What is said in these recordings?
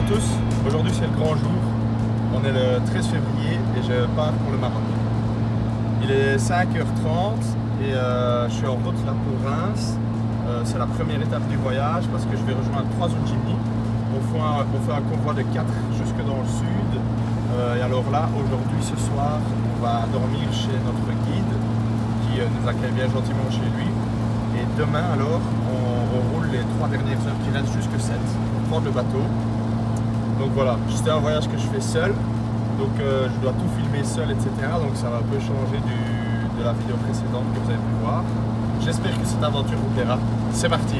à tous, aujourd'hui c'est le grand jour, on est le 13 février et je pars pour le Maroc. Il est 5h30 et je suis en route là pour Reims. C'est la première étape du voyage parce que je vais rejoindre 3 autres Jimny. On fait un convoi de 4 jusque dans le sud. Et alors là, aujourd'hui, ce soir, on va dormir chez notre guide qui nous accueille bien gentiment chez lui. Et demain alors, on roule les 3 dernières heures qui restent jusque 7 pour prendre le bateau. Donc voilà, c'était un voyage que je fais seul, donc je dois tout filmer seul, etc. Donc ça va un peu changer de la vidéo précédente que vous avez pu voir. J'espère que cette aventure vous plaira. C'est parti!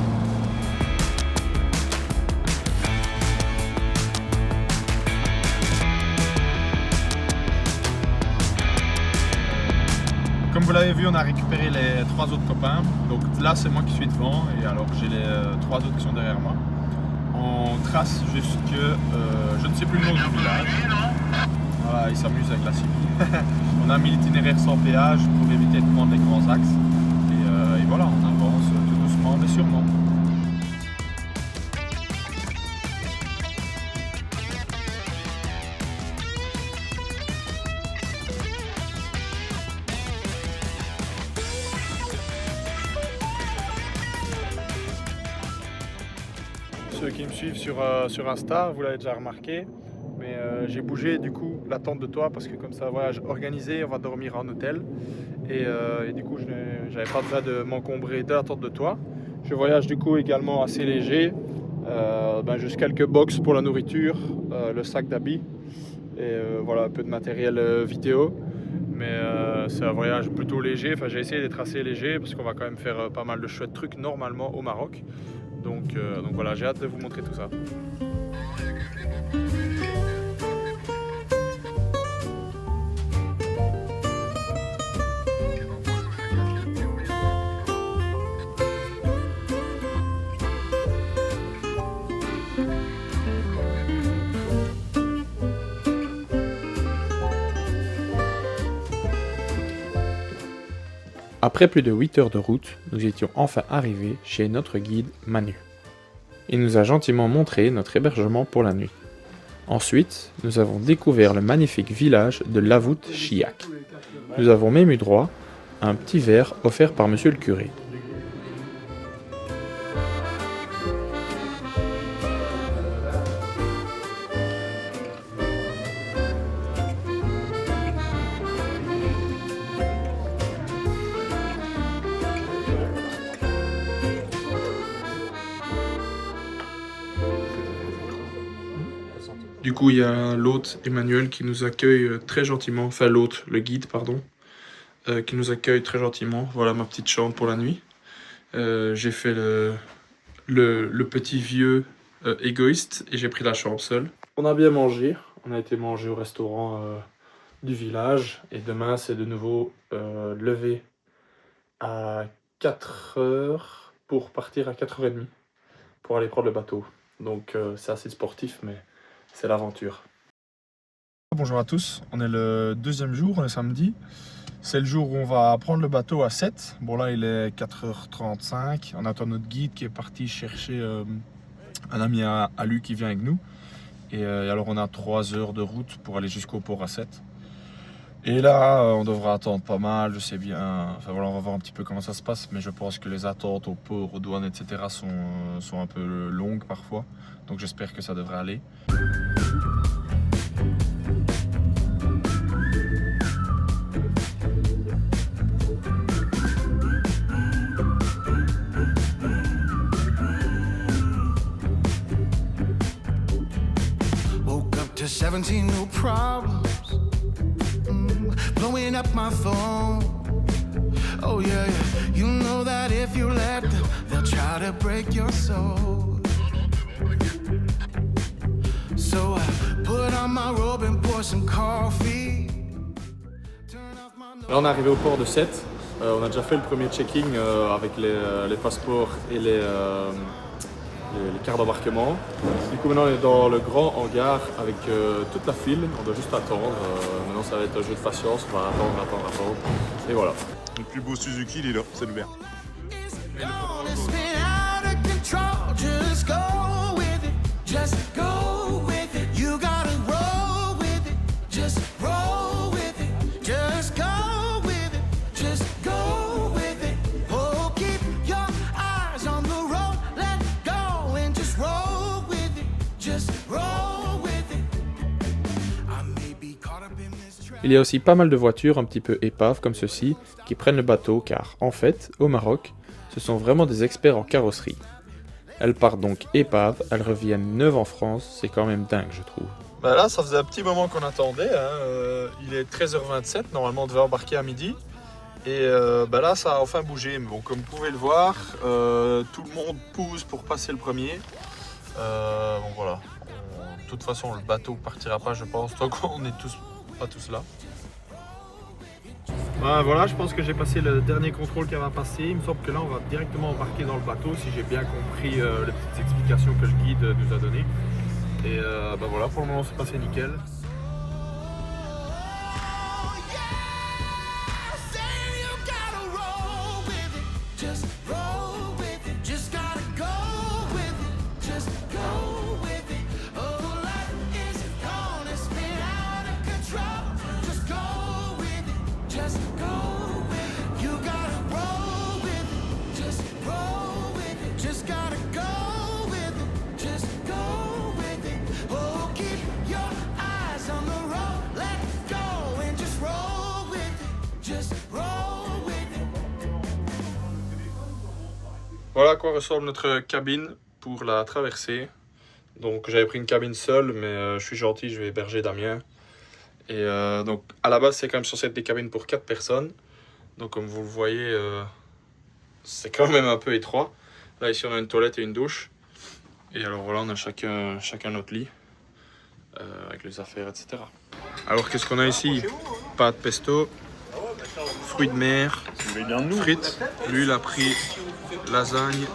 Comme vous l'avez vu, on a récupéré les 3 autres copains. Donc là, c'est moi qui suis devant et alors j'ai les 3 autres qui sont derrière moi. On trace jusque, je ne sais plus le nom du village. Voilà, ils s'amusent avec la civile. On a mis l'itinéraire sans péage pour éviter de prendre les grands axes. Et voilà, on avance tout doucement mais sûrement. Ceux qui me suivent sur Insta, vous l'avez déjà remarqué, mais j'ai bougé du coup la tente de toit parce que comme ça, voyage organisé, on va dormir en hôtel et du coup, je n'avais pas besoin de m'encombrer de la tente de toit. Je voyage du coup également assez léger, juste quelques box pour la nourriture, le sac d'habits et voilà un peu de matériel vidéo. Mais c'est un voyage plutôt léger, enfin j'ai essayé d'être assez léger parce qu'on va quand même faire pas mal de chouettes trucs normalement au Maroc. Donc voilà, j'ai hâte de vous montrer tout ça. Après plus de 8 heures de route, nous étions enfin arrivés chez notre guide Manu. Il nous a gentiment montré notre hébergement pour la nuit. Ensuite, nous avons découvert le magnifique village de Lavout Chiac. Nous avons même eu droit à un petit verre offert par monsieur le curé. Du coup, il y a l'hôte Emmanuel qui nous accueille très gentiment, enfin l'hôte, le guide, pardon, qui nous accueille très gentiment. Voilà ma petite chambre pour la nuit. J'ai fait le petit vieux égoïste et j'ai pris la chambre seule. On a bien mangé, on a été manger au restaurant du village et demain c'est de nouveau lever à 4h pour partir à 4h30 pour aller prendre le bateau. Donc c'est assez sportif mais c'est l'aventure. Bonjour à tous, on est le deuxième jour, on est samedi. C'est le jour où on va prendre le bateau à 7. Bon là il est 4h35, on attend notre guide qui est parti chercher un ami à lui qui vient avec nous. Et alors on a 3 heures de route pour aller jusqu'au port à 7. Et là on devra attendre pas mal, je sais bien, enfin voilà on va voir un petit peu comment ça se passe. Mais je pense que les attentes au port, aux douanes etc. sont un peu longues parfois. Donc j'espère que ça devrait aller. Woke up to 17 new problems, blowing up my phone. Oh yeah, yeah, you know that if you let them, they'll try to break your soul. So I put on my robe and pour some coffee. Là on est arrivé au port de Sète. On a déjà fait le premier checking avec les passeports et les cartes d'embarquement. Du coup maintenant on est dans le grand hangar avec toute la file, on doit juste attendre. Maintenant ça va être un jeu de patience, on va attendre. Et voilà. Le plus beau Suzuki il est là, c'est le vert. Just go with it, just go with it. Il y a aussi pas mal de voitures un petit peu épaves comme ceci qui prennent le bateau car, en fait, au Maroc, ce sont vraiment des experts en carrosserie. Elles partent donc épaves, elles reviennent neuves en France, c'est quand même dingue je trouve. Bah là, ça faisait un petit moment qu'on attendait, hein. Il est 13h27, normalement on devait embarquer à midi. Et bah là, ça a enfin bougé. Mais bon, comme vous pouvez le voir, tout le monde pousse pour passer le premier. Bon voilà. De toute façon, le bateau partira pas, je pense, tant qu'on n'est pas tous là. Bah voilà, je pense que j'ai passé le dernier contrôle qui va passer. Il me semble que là, on va directement embarquer dans le bateau, si j'ai bien compris les petites explications que le guide nous a données. Et bah voilà, pour le moment, c'est passé nickel. Voilà à quoi ressemble notre cabine pour la traversée. Donc j'avais pris une cabine seule, mais je suis gentil, je vais héberger Damien. Et donc à la base c'est quand même censé être des cabines pour 4 personnes. Donc comme vous le voyez, c'est quand même un peu étroit. Là ici on a une toilette et une douche. Et alors voilà, on a chacun notre lit, avec les affaires, etc. Alors qu'est-ce qu'on a ici? Pâte pesto, fruits de mer, frites. Lui il a pris lasagne,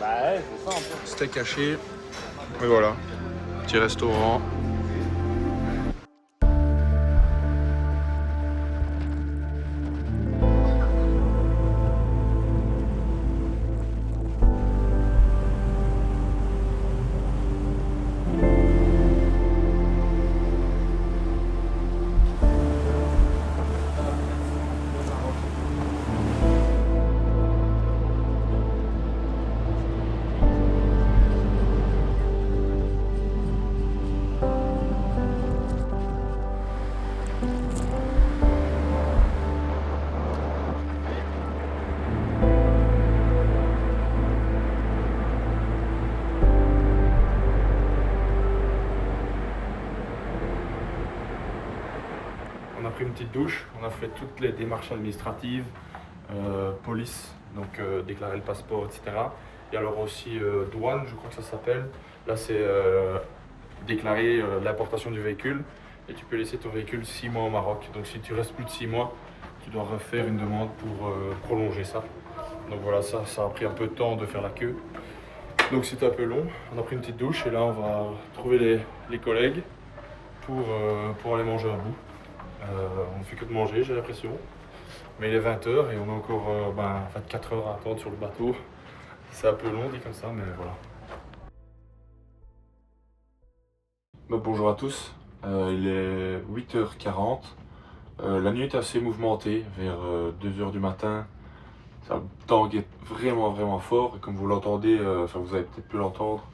steak haché. Et voilà, petit restaurant. On a pris une petite douche, on a fait toutes les démarches administratives, police, donc déclarer le passeport, etc. Et alors aussi douane, je crois que ça s'appelle. Là c'est déclarer l'importation du véhicule et tu peux laisser ton véhicule 6 mois au Maroc. Donc si tu restes plus de 6 mois, tu dois refaire une demande pour prolonger ça. Donc voilà, ça a pris un peu de temps de faire la queue. Donc c'était un peu long, on a pris une petite douche et là on va trouver les collègues pour aller manger un bout. On ne fait que de manger, j'ai l'impression. Mais il est 20h et on a encore 24 heures à attendre sur le bateau. C'est un peu long dit comme ça, mais voilà. Bonjour à tous, il est 8h40. La nuit est assez mouvementée, vers 2h du matin. Ça tangue vraiment fort et comme vous l'entendez, vous avez peut-être pu l'entendre,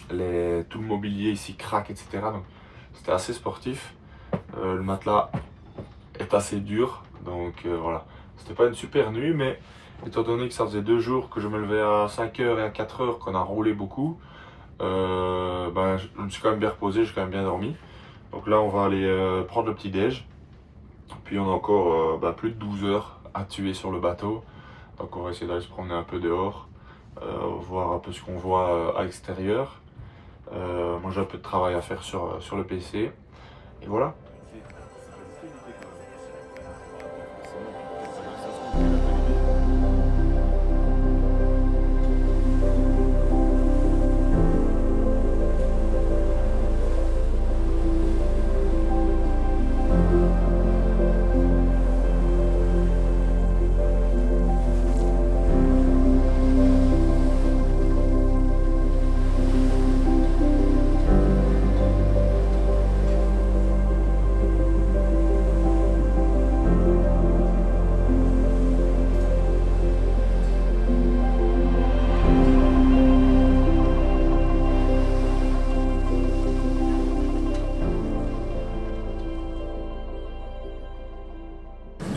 tout le mobilier ici craque, etc. Donc c'était assez sportif. Le matelas est assez dur, donc voilà. C'était pas une super nuit, mais étant donné que ça faisait 2 jours que je me levais à 5h et à 4h, qu'on a roulé beaucoup, je me suis quand même bien reposé, j'ai quand même bien dormi. Donc là on va aller prendre le petit déj, puis on a encore plus de 12 heures à tuer sur le bateau. Donc on va essayer d'aller se promener un peu dehors, voir un peu ce qu'on voit à l'extérieur. Moi j'ai un peu de travail à faire sur le PC, et voilà.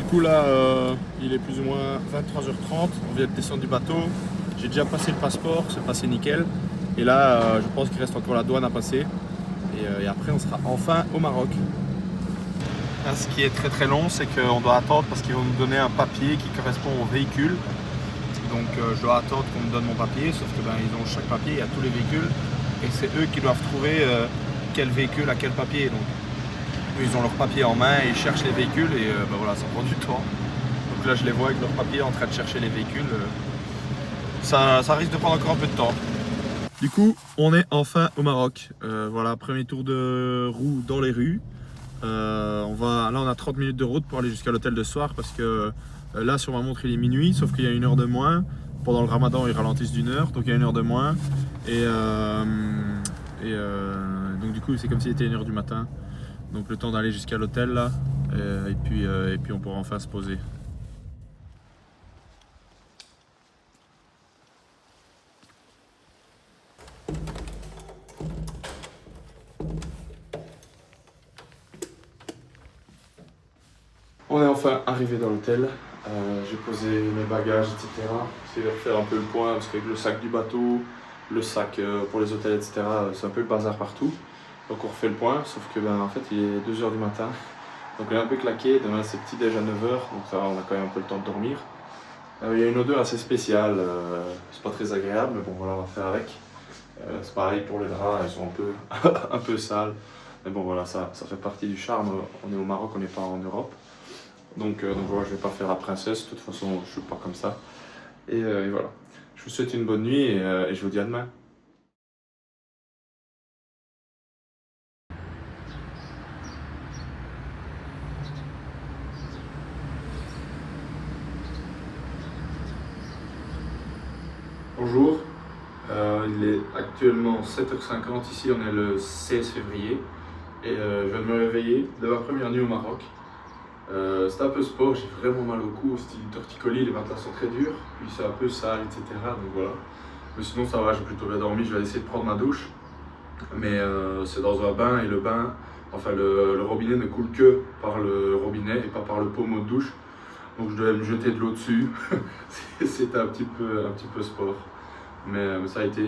coup là, il est plus ou moins 23h30, on vient de descendre du bateau. J'ai déjà passé le passeport, c'est passé nickel. Et là, je pense qu'il reste encore la douane à passer. Et après, on sera enfin au Maroc. Là, ce qui est très très long, c'est qu'on doit attendre parce qu'ils vont nous donner un papier qui correspond au véhicule. Donc je dois attendre qu'on me donne mon papier, sauf que ils ont chaque papier, il y a tous les véhicules. Et c'est eux qui doivent trouver quel véhicule a quel papier. Donc eux, ils ont leur papier en main et ils cherchent les véhicules et voilà, ça prend du temps. Donc là, je les vois avec leur papier en train de chercher les véhicules. Ça risque de prendre encore un peu de temps. Du coup, on est enfin au Maroc. Voilà, premier tour de roue dans les rues. Là, on a 30 minutes de route pour aller jusqu'à l'hôtel de ce soir parce que là, sur ma montre, il est minuit, sauf qu'il y a 1 heure de moins. Pendant le ramadan, ils ralentissent d'1 heure, donc il y a 1 heure de moins. Donc du coup, c'est comme s'il était 1 heure du matin. Donc le temps d'aller jusqu'à l'hôtel là, et puis on pourra enfin se poser. On est enfin arrivé dans l'hôtel. J'ai posé mes bagages, etc. J'ai de refaire un peu le point parce qu'avec le sac du bateau, le sac pour les hôtels, etc. C'est un peu le bazar partout. Donc on refait le point, sauf que en fait il est 2 h du matin. Donc on est un peu claqué. Demain c'est petit déj à 9 h, donc ça va, on a quand même un peu le temps de dormir. Il y a une odeur assez spéciale, c'est pas très agréable, mais bon voilà, on va faire avec. C'est pareil pour les draps, ils sont un peu, un peu sales. Mais bon voilà, ça fait partie du charme. On est au Maroc, on n'est pas en Europe. Donc voilà, je vais pas faire la princesse, de toute façon je suis pas comme ça. Et voilà, je vous souhaite une bonne nuit et je vous dis à demain. Bonjour, il est actuellement 7h50, ici on est le 16 février et je viens de me réveiller de ma première nuit au Maroc. C'était un peu sport, j'ai vraiment mal au cou, c'était une torticolis, les matelas sont très durs, puis c'est un peu sale, etc. Donc voilà. Mais sinon ça va, j'ai plutôt bien dormi, je vais essayer de prendre ma douche. Mais c'est dans un bain et le bain, enfin le robinet ne coule que par le robinet et pas par le pommeau de douche. Donc je devais me jeter de l'eau dessus. C'était un petit peu sport. Mais ça a été.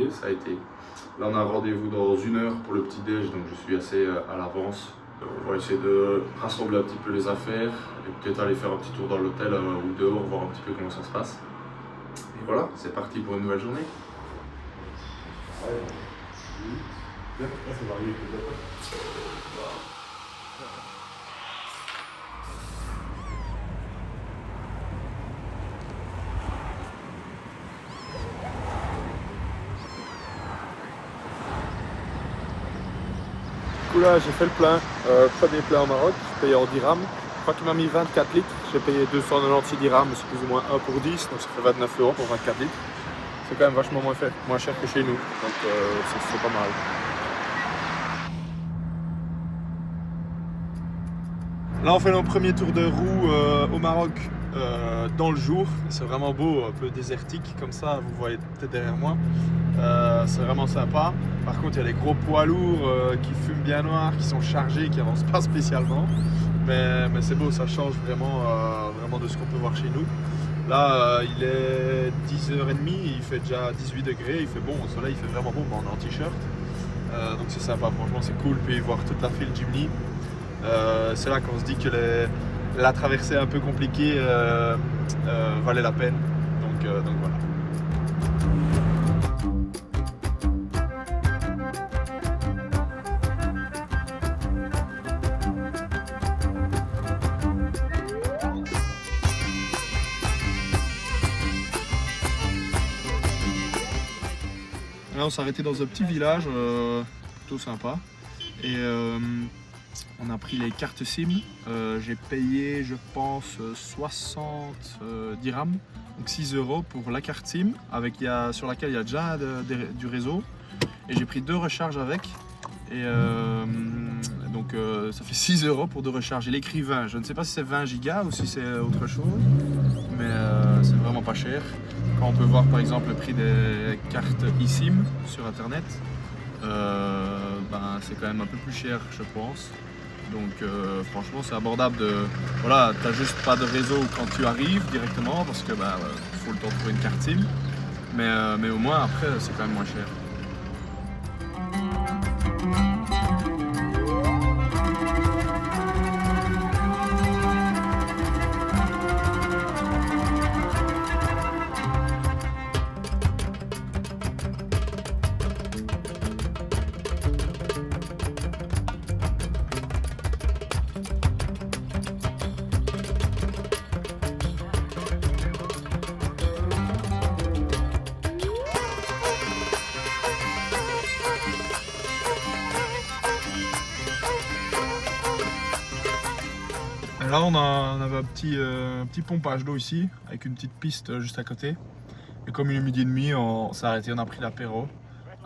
Là on a un rendez-vous dans 1 heure pour le petit déj, donc je suis assez à l'avance. On va essayer de rassembler un petit peu les affaires et peut-être aller faire un petit tour dans l'hôtel ou dehors, voir un petit peu comment ça se passe. Et voilà, c'est parti pour une nouvelle journée. Du coup là j'ai fait le plein, premier plein au Maroc, j'ai payé en dirhams. Je crois qu'il m'a mis 24 litres, j'ai payé 296 dirhams, c'est plus ou moins 1 pour 10, donc ça fait 29 € pour 24 litres. C'est quand même vachement moins cher que chez nous, donc c'est pas mal. Là on fait notre premier tour de roue au Maroc dans le jour, c'est vraiment beau, un peu désertique comme ça, vous voyez peut-être derrière moi. C'est vraiment sympa. Par contre, il y a des gros poids lourds qui fument bien noir, qui sont chargés, qui avancent pas spécialement. Mais c'est beau, ça change vraiment de ce qu'on peut voir chez nous. Là, il est 10h30, il fait déjà 18 degrés, il fait bon, au soleil, il fait vraiment bon, mais on est en t-shirt. Donc c'est sympa, franchement, c'est cool. Puis voir toute la file Jimny. C'est là qu'on se dit que la traversée un peu compliquée valait la peine. Donc voilà. Là, on s'est arrêté dans un petit village, plutôt sympa. Et on a pris les cartes SIM. J'ai payé, je pense, 60 dirhams, donc 6 € pour la carte SIM, sur laquelle il y a déjà du réseau. Et j'ai pris 2 recharges avec. Et donc ça fait 6 € pour 2 recharges. Il écrit 20. Je ne sais pas si c'est 20 gigas ou si c'est autre chose, mais c'est vraiment pas cher. Quand on peut voir par exemple le prix des cartes eSIM sur internet, c'est quand même un peu plus cher, je pense. Donc franchement c'est abordable voilà, t'as juste pas de réseau quand tu arrives directement parce que faut le temps de trouver une carte SIM. Mais au moins après c'est quand même moins cher. Là on avait un petit pompage d'eau ici avec une petite piste juste à côté. Et comme il est midi et demi, on s'est arrêté, on a pris l'apéro.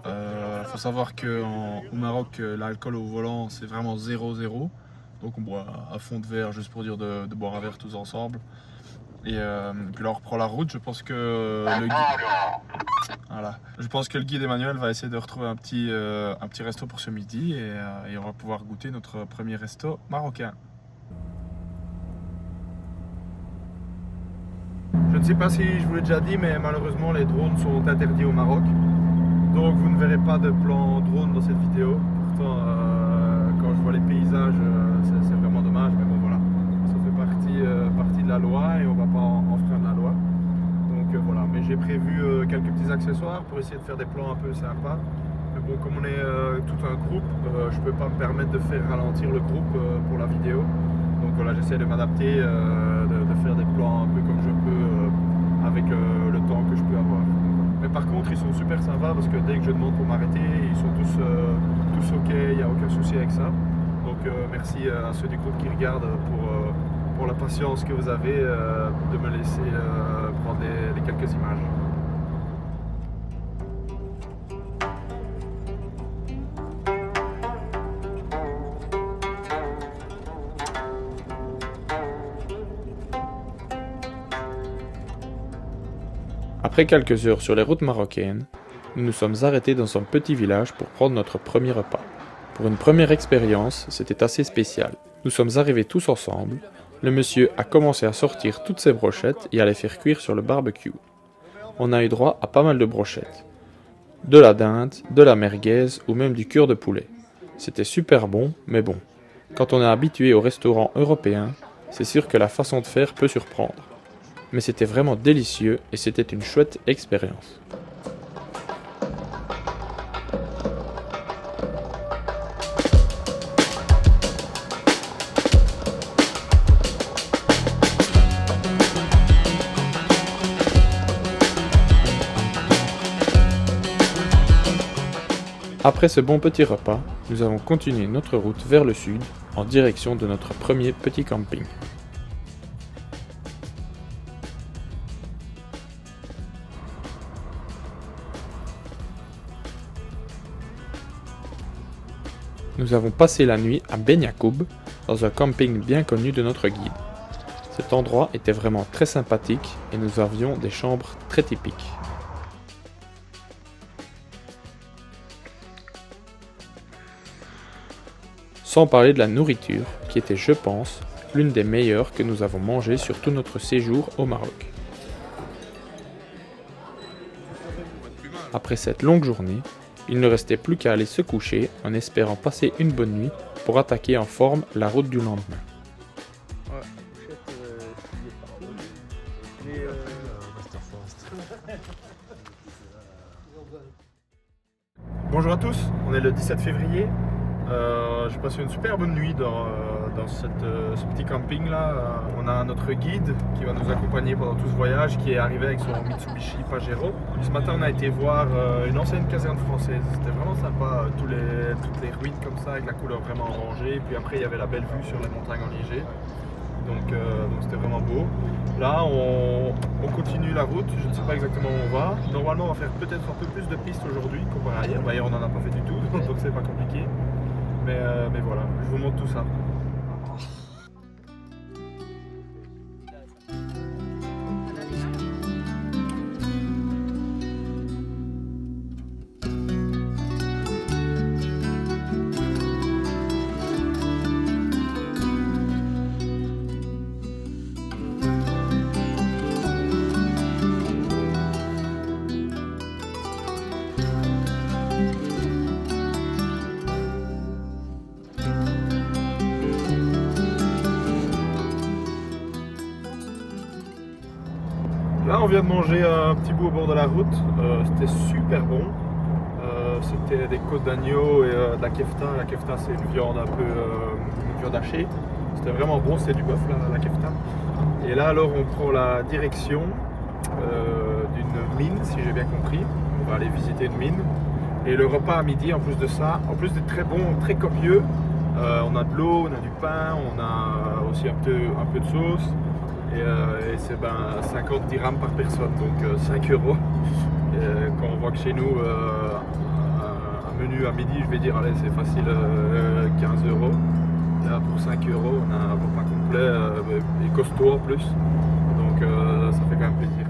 Faut savoir qu'au Maroc, l'alcool au volant c'est vraiment 0-0. Donc on boit à fond de verre juste pour dire de boire un verre tous ensemble. Et puis là on reprend la route. Je pense que le guide, voilà. Je pense que le guide Emmanuel va essayer de retrouver un petit resto pour ce midi et on va pouvoir goûter notre premier resto marocain. Je ne sais pas si je vous l'ai déjà dit, mais malheureusement les drones sont interdits au Maroc. Donc vous ne verrez pas de plan drone dans cette vidéo. Pourtant, quand je vois les paysages, c'est vraiment dommage. Mais bon voilà, ça fait partie de la loi et on ne va pas enfreindre la loi. Donc voilà, mais j'ai prévu quelques petits accessoires pour essayer de faire des plans un peu sympas. Mais bon, comme on est tout un groupe, je ne peux pas me permettre de faire ralentir le groupe pour la vidéo. Donc voilà, j'essaie de m'adapter, de faire des plans un peu comme je peux avec le temps que je peux avoir. Mais par contre, ils sont super sympas parce que dès que je demande pour m'arrêter, ils sont tous ok, il n'y a aucun souci avec ça. Donc merci à ceux du groupe qui regardent pour la patience que vous avez de me laisser prendre les quelques images. Après quelques heures sur les routes marocaines, nous nous sommes arrêtés dans un petit village pour prendre notre premier repas. Pour une première expérience, c'était assez spécial. Nous sommes arrivés tous ensemble, le monsieur a commencé à sortir toutes ses brochettes et à les faire cuire sur le barbecue. On a eu droit à pas mal de brochettes. De la dinde, de la merguez ou même du cœur de poulet. C'était super bon, mais bon, quand on est habitué aux restaurants européens, c'est sûr que la façon de faire peut surprendre. Mais c'était vraiment délicieux et c'était une chouette expérience. Après ce bon petit repas, nous avons continué notre route vers le sud en direction de notre premier petit camping. Nous avons passé la nuit à Ben Yacoub, dans un camping bien connu de notre guide. Cet endroit était vraiment très sympathique et nous avions des chambres très typiques. Sans parler de la nourriture, qui était, je pense, l'une des meilleures que nous avons mangées sur tout notre séjour au Maroc. Après cette longue journée, il ne restait plus qu'à aller se coucher en espérant passer une bonne nuit pour attaquer en forme la route du lendemain. Bonjour à tous, on est le 17 février. J'ai passé une super bonne nuit dans ce petit camping là. On a notre guide qui va nous accompagner pendant tout ce voyage, qui est arrivé avec son Mitsubishi Pajero. Ce matin on a été voir une ancienne caserne française. C'était vraiment sympa, toutes les ruines comme ça avec la couleur vraiment orangée. Et puis après il y avait la belle vue sur les montagnes enneigées. Donc c'était vraiment beau. Là on continue la route, je ne sais pas exactement où on va. Normalement on va faire peut-être un peu plus de pistes aujourd'hui comparé à hier. D'ailleurs on n'en a pas fait du tout, donc c'est pas compliqué. Mais voilà, je vous montre tout ça. Là, on vient de manger un petit bout au bord de la route. C'était super bon. C'était des côtes d'agneau et de la kefta. La kefta, c'est une viande un peu une viande hachée. C'était vraiment bon, c'est du bœuf, la kefta. Et là, alors, on prend la direction d'une mine, si j'ai bien compris. On va aller visiter une mine. Et le repas à midi, en plus de ça, en plus d'être très bon, très copieux, on a de l'eau, on a du pain, on a aussi un peu de sauce. Et c'est 50 dirhams par personne, donc 5 euros. Et quand on voit que chez nous, un menu à midi, je vais dire, allez, c'est facile 15 euros. Là, pour 5 euros, on a un repas complet et costaud en plus. Donc ça fait quand même plaisir.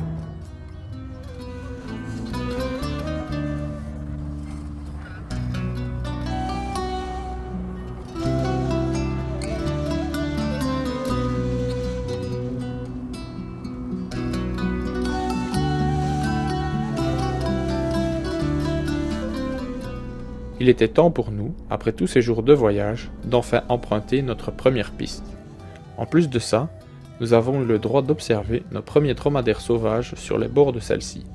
Il était temps pour nous, après tous ces jours de voyage, d'enfin emprunter notre première piste. En plus de ça, nous avons eu le droit d'observer nos premiers dromadaires sauvages sur les bords de celle-ci.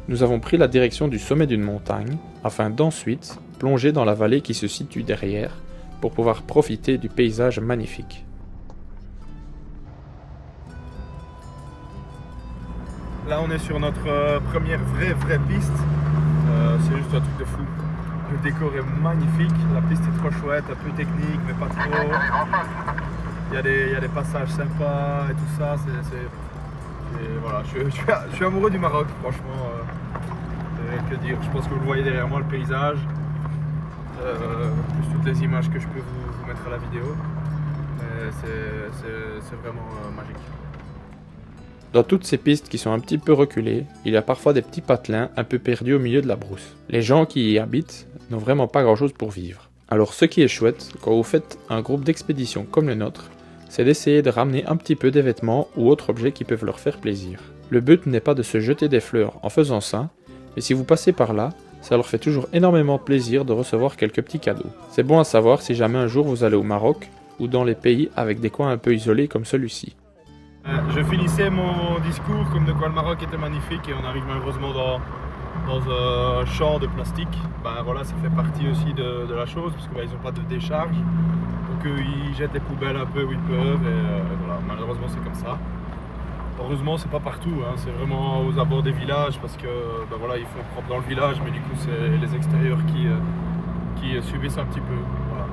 Nous avons pris la direction du sommet d'une montagne, afin d'ensuite plonger dans la vallée qui se situe derrière, pour pouvoir profiter du paysage magnifique. Là, on est sur notre première vraie piste. C'est juste un truc de fou. Le décor est magnifique, la piste est trop chouette, un peu technique, mais pas trop. Il y a des passages sympas et tout ça. Voilà, je suis amoureux du Maroc, franchement. Que dire, je pense que vous voyez derrière moi le paysage, plus toutes les images que je peux vous mettre à la vidéo. C'est vraiment magique. Dans toutes ces pistes qui sont un petit peu reculées, il y a parfois des petits patelins un peu perdus au milieu de la brousse. Les gens qui y habitent n'ont vraiment pas grand chose pour vivre. Alors ce qui est chouette, quand vous faites un groupe d'expédition comme le nôtre, c'est d'essayer de ramener un petit peu des vêtements ou autres objets qui peuvent leur faire plaisir. Le but n'est pas de se jeter des fleurs en faisant ça, mais si vous passez par là, ça leur fait toujours énormément plaisir de recevoir quelques petits cadeaux. C'est bon à savoir si jamais un jour vous allez au Maroc ou dans les pays avec des coins un peu isolés comme celui-ci. Je finissais mon discours comme de quoi le Maroc était magnifique et on arrive malheureusement dans un champ de plastique. Voilà, ça fait partie aussi de la chose parce qu'ils n'ont pas de décharge. Donc ils jettent les poubelles un peu où ils peuvent et voilà, malheureusement c'est comme ça. Heureusement c'est pas partout, hein, c'est vraiment aux abords des villages parce que voilà, ils font propre dans le village mais du coup c'est les extérieurs qui subissent un petit peu. Voilà.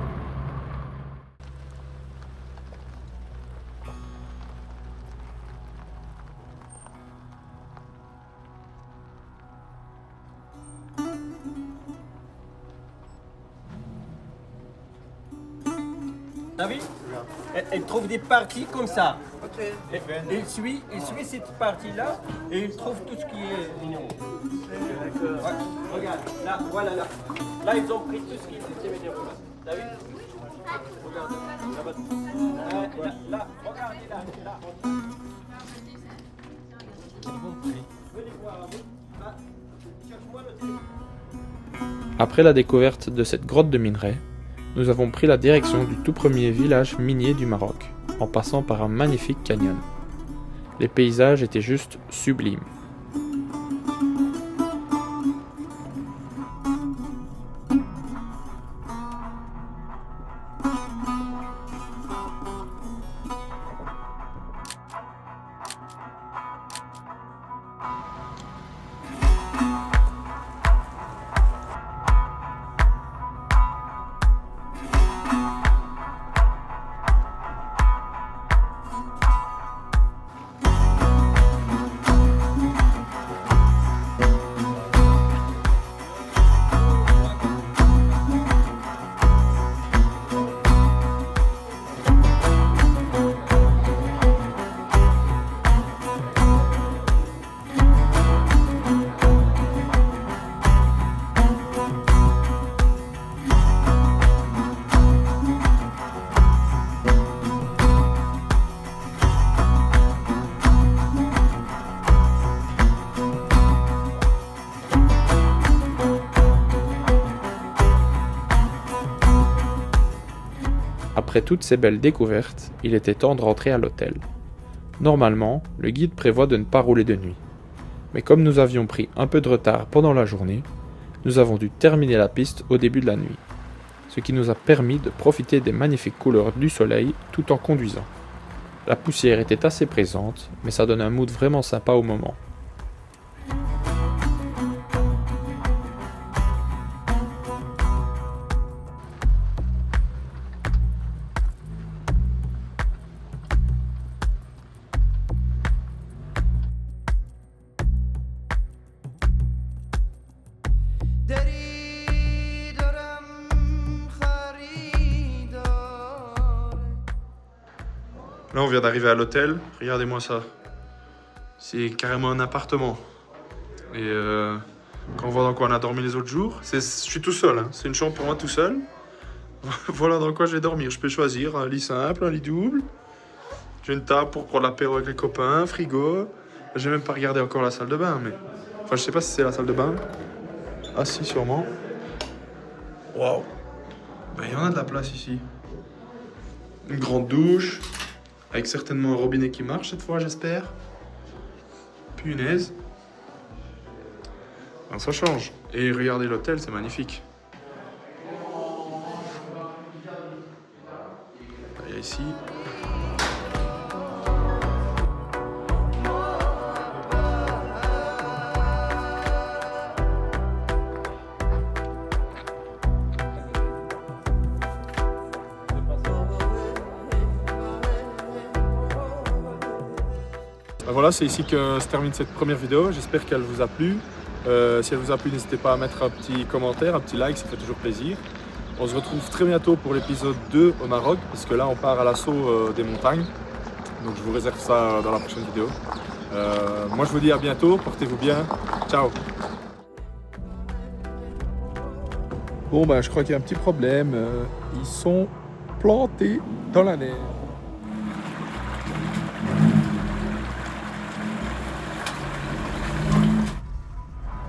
T'as vu? Elle trouve des parties comme ça. Il suit cette partie-là et il trouve tout ce qui est mignon. Ouais, regarde, là, voilà, là. Là, ils ont pris tout ce qui était minéraux. T'as vu? Regarde, là, regardez là. Venez voir, cherche-moi le téléphone. Après la découverte de cette grotte de minerais, nous avons pris la direction du tout premier village minier du Maroc, en passant par un magnifique canyon. Les paysages étaient juste sublimes. Après toutes ces belles découvertes, il était temps de rentrer à l'hôtel. Normalement, le guide prévoit de ne pas rouler de nuit. Mais comme nous avions pris un peu de retard pendant la journée, nous avons dû terminer la piste au début de la nuit, ce qui nous a permis de profiter des magnifiques couleurs du soleil tout en conduisant. La poussière était assez présente, mais ça donne un mood vraiment sympa au moment. Là, on vient d'arriver à l'hôtel. Regardez-moi ça. C'est carrément un appartement. Et quand on voit dans quoi on a dormi les autres jours, je suis tout seul. Hein. C'est une chambre pour moi tout seul. Voilà dans quoi je vais dormir. Je peux choisir un lit simple, un lit double. J'ai une table pour prendre l'apéro avec les copains, un frigo. J'ai même pas regardé encore la salle de bain, mais... Enfin, je sais pas si c'est la salle de bain. Ah si, sûrement. Waouh. Ben, il y en a de la place ici. Une grande douche. Avec certainement un robinet qui marche cette fois, j'espère. Punaise. Ben, ça change. Et regardez l'hôtel, c'est magnifique. Il y a ici. Voilà, c'est ici que se termine cette première vidéo. J'espère qu'elle vous a plu. Si elle vous a plu, n'hésitez pas à mettre un petit commentaire, un petit like, ça fait toujours plaisir. On se retrouve très bientôt pour l'épisode 2 au Maroc, parce que là on part à l'assaut des montagnes. Donc je vous réserve ça dans la prochaine vidéo. Moi je vous dis à bientôt, portez-vous bien. Ciao. Bon ben je crois qu'il y a un petit problème. Ils sont plantés dans la neige.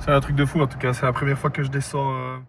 C'est un truc de fou en tout cas, c'est la première fois que je descends